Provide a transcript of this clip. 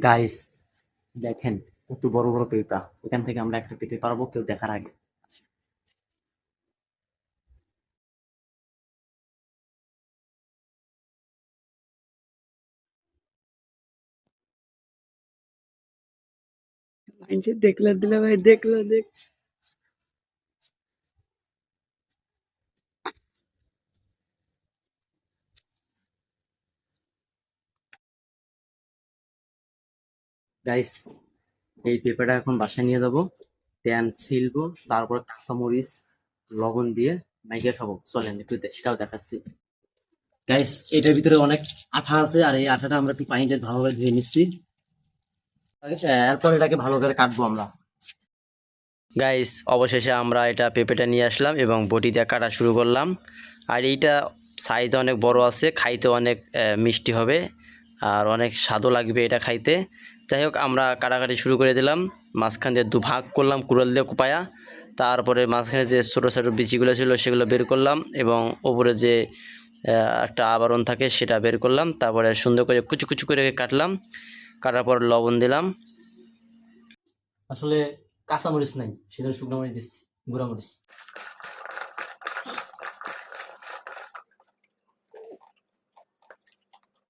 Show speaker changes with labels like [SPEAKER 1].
[SPEAKER 1] Guys দেখেন কত বড় বড় পেঁপা। এখান থেকে আমরা একটা পেঁপে পারবো কেউ দেখার আগে।
[SPEAKER 2] আন্টি দেখলো দিলে ভাই দেখলো দেখ।
[SPEAKER 1] গাইস এই পেঁপেটা এখন বাসায় নিয়ে যাবো, প্যান ছিলবো, তারপর কাঁচামরিচ লবণ দিয়ে মাইকে খাবো। চলেন একটু সেটাও দেখাচ্ছি। গাইস এটার ভিতরে অনেক আঠা আছে, আর এই আঠাটা আমরা একটু পানিতে ভালোভাবে ধুয়ে নিচ্ছি। এরপর এটাকে ভালো করে কাটবো আমরা। গাইস অবশেষে আমরা এটা পেঁপেটা নিয়ে আসলাম এবং বটি দিয়ে কাটা শুরু করলাম। আর এইটা সাইজ অনেক বড় আছে, খাইতে অনেক মিষ্টি হবে আর অনেক স্বাদও লাগবে এটা খাইতে। যাই হোক আমরা কাটাকাটি শুরু করে দিলাম, মাঝখান দিয়ে দুভাগ করলাম কুড়াল দিয়ে কুপায়া। তারপরে মাঝখানে যে ছোটো ছোটো বিচিগুলো ছিল সেগুলো বের করলাম এবং ওপরে যে একটা আবরণ থাকে সেটা বের করলাম। তারপরে সুন্দর করে কুচু কুচু করে কাটলাম, কাটার পর লবণ দিলাম। আসলে কাঁচামরিচ নাই, সেটা শুকনো মরিচ দিচ্ছি, গুঁড়া মরিচ।